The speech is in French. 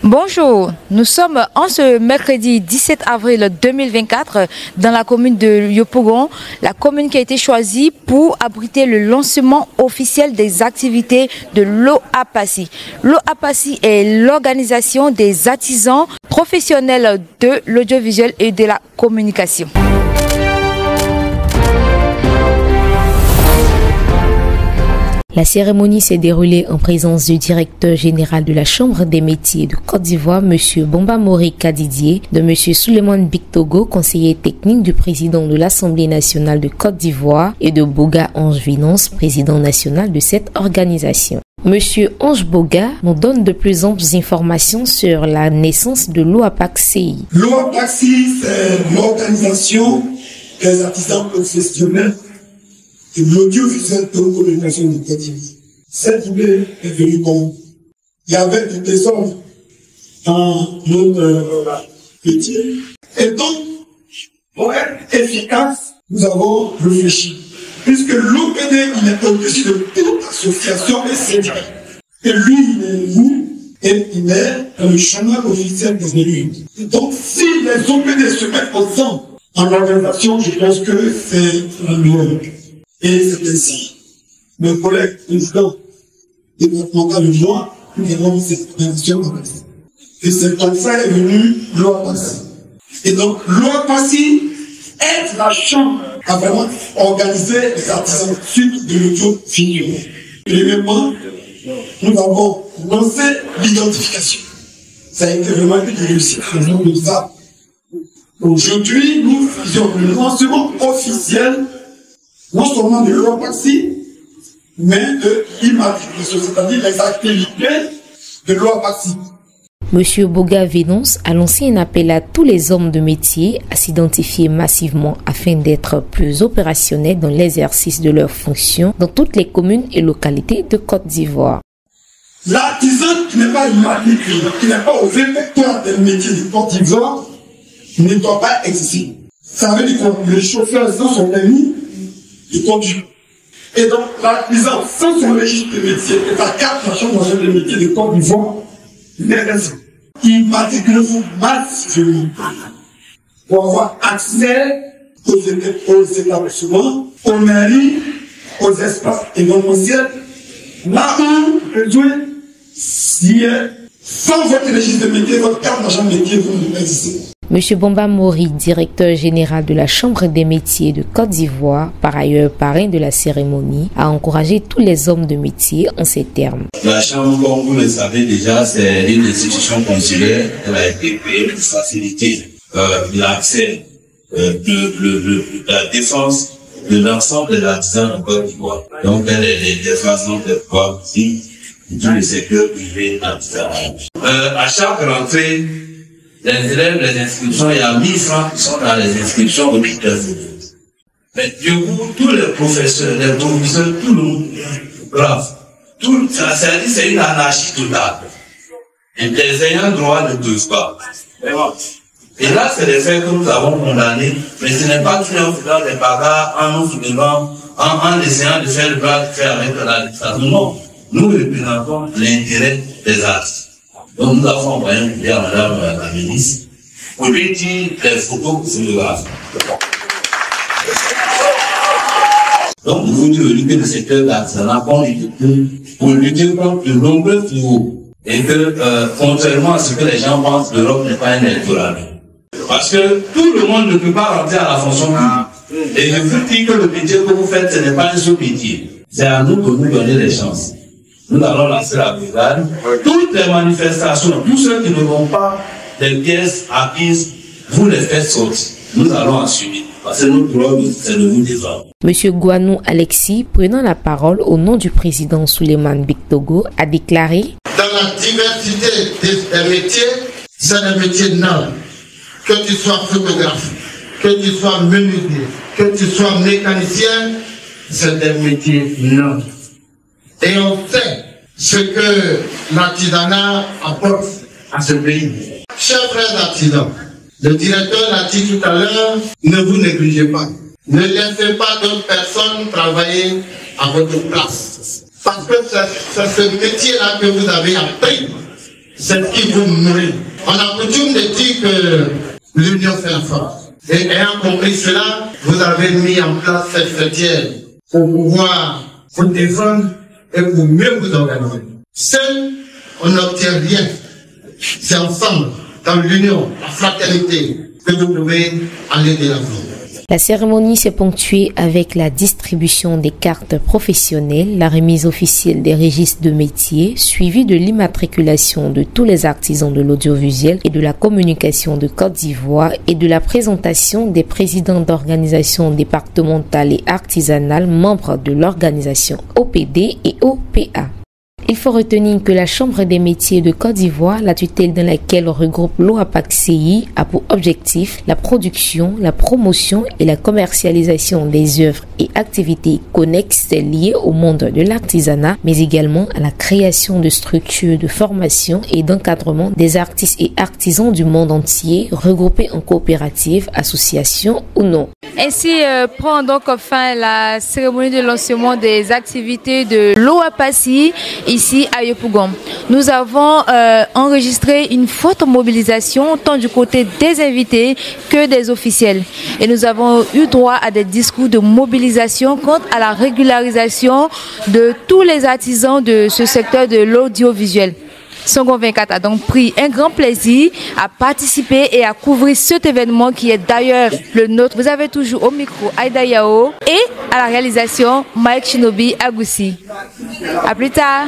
Bonjour, nous sommes en ce mercredi 17 avril 2024 dans la commune de Yopougon, la commune qui a été choisie pour abriter le lancement officiel des activités de l'OAPACI. L'OAPACI est l'organisation des artisans professionnels de l'audiovisuel et de la communication. La cérémonie s'est déroulée en présence du directeur général de la Chambre des métiers de Côte d'Ivoire, M. Bomba Mori Kadidier, de M. Souleymane Bictogo, conseiller technique du président de l'Assemblée nationale de Côte d'Ivoire, et de Boga Ange Vénonce, président national de cette organisation. M. Ange Boga nous donne de plus amples informations sur la naissance de l'OAPACI. L'OAPACI, c'est l'organisation des artisans professionnels de l'audiovisuel de la communication de Côte d'Ivoire. Cette idée est venue comme il y avait du désordre dans notre métier. Et donc, pour être efficace, nous avons réfléchi. Puisque l'OPD, il est au-dessus de toute association et syndicat. Et lui, il est élu et il est le chemin officiel des élus. Et donc, si les OPD se mettent ensemble en organisation, je pense que c'est le mieux. Et c'est ainsi. Mes collègues présidents départemental de moi, nous avons mis cette organisation en place. Et c'est comme ça est venu l'OAPACI. Et donc, l'OAPACI aide la Chambre à vraiment organiser les artisans sud de l'audiovisuel. Premièrement, nous avons lancé l'identification. Ça a été vraiment une réussite. Aujourd'hui, nous faisons le lancement officiel non seulement de l'OAPACI, mais de l'immatriculation, c'est-à-dire les activités de l'OAPACI. Monsieur Boga Vénonce a lancé un appel à tous les hommes de métier à s'identifier massivement afin d'être plus opérationnels dans l'exercice de leurs fonctions dans toutes les communes et localités de Côte d'Ivoire. L'artisan qui n'est pas immatriculé, qui n'est pas au répertoire des métiers de Côte d'Ivoire, ne doit pas exister. Ça veut dire que le chauffeur sans son permis, il conduit. Et donc, l'artisan sans son registre de métier et sa carte nationale de métier de Côte d'Ivoire, il est raison. Immatriculez-vous massivement pour avoir accès aux établissements, aux mairies, aux espaces événementiels, là où le jouer, si sans votre registre de métier, votre carte nationale de métier, vous ne existez. Monsieur Bomba Mori, directeur général de la Chambre des métiers de Côte d'Ivoire, par ailleurs parrain de la cérémonie, a encouragé tous les hommes de métier en ces termes. La Chambre, comme vous le savez déjà, c'est une institution consulaire. Elle a été créée pour faciliter l'accès de la défense de l'ensemble des artisans en Côte d'Ivoire. Donc, elle est des façons de pouvoir aussi dans le secteur privé artisanal. À chaque rentrée, les élèves, les inscriptions, il y a 1000 francs qui sont dans les inscriptions au titre. Mais du coup, tous les professeurs, les professeurs, tout le monde, grave. Tout, ça dit, c'est une anarchie totale. Et les ayants droit ne peuvent pas. Et là, c'est les faits que nous avons condamnés, mais ce n'est pas tout en faisant des bagarres, en nous soulevant, en essayant de faire le bras de fer avec la dictature. Non. Nous représentons l'intérêt des artistes. Donc nous avons envoyé un courrier à madame la ministre pour lui dire les photos que c'est le grave. Donc nous voulons lutter le secteur de l'artisanat pour lutter contre de nombreux fléaux. Et que, contrairement à ce que les gens pensent, l'Europe n'est pas un électorat. Parce que tout le monde ne peut pas rentrer à la fonction publique. Et je vous dis que le métier que vous faites, ce n'est pas un seul métier. C'est à nous de nous donner les chances. Nous allons lancer la brigade. Toutes les manifestations, tous ceux qui ne vont pas des pièces acquises, vous les faites sortir. Nous allons assumer. Parce que notre rôle, c'est de vous défendre. Monsieur Gouanou Alexis, prenant la parole au nom du président Souleymane Bictogo, a déclaré: dans la diversité des métiers, c'est des métiers nobles. Que tu sois photographe, que tu sois menuisier, que tu sois mécanicien, c'est des métiers nobles. Et on sait ce que l'artisanat apporte à ce pays. Chers frères artisans, le directeur l'a dit tout à l'heure, ne vous négligez pas. Ne laissez pas d'autres personnes travailler à votre place. Parce que c'est ce métier-là que vous avez appris C'est ce qui vous nourrit. On a coutume de dire que l'union fait la force. Et ayant compris cela, vous avez mis en place cette fêtière pour pouvoir vous défendre et pour mieux vous organiser. Seul, on n'obtient rien. C'est ensemble, dans l'union, la fraternité, que vous pouvez aller de l'avant. La cérémonie s'est ponctuée avec la distribution des cartes professionnelles, la remise officielle des registres de métiers, suivie de l'immatriculation de tous les artisans de l'audiovisuel et de la communication de Côte d'Ivoire et de la présentation des présidents d'organisations départementales et artisanales membres de l'organisation OPD et OPA. Il faut retenir que la Chambre des métiers de Côte d'Ivoire, la tutelle dans laquelle regroupe l'OAPAC-CI, a pour objectif la production, la promotion et la commercialisation des œuvres et activités connexes liées au monde de l'artisanat, mais également à la création de structures de formation et d'encadrement des artistes et artisans du monde entier, regroupés en coopératives, associations ou non. Ainsi prend donc fin la cérémonie de lancement des activités de l'OAPAC-CI ici à Yopougon. Nous avons enregistré une forte mobilisation tant du côté des invités que des officiels. Et nous avons eu droit à des discours de mobilisation quant à la régularisation de tous les artisans de ce secteur de l'audiovisuel. Songo 24 a donc pris un grand plaisir à participer et à couvrir cet événement qui est d'ailleurs le nôtre. Vous avez toujours au micro Aïda Yao et à la réalisation Mike Shinobi Agoussi. À plus tard.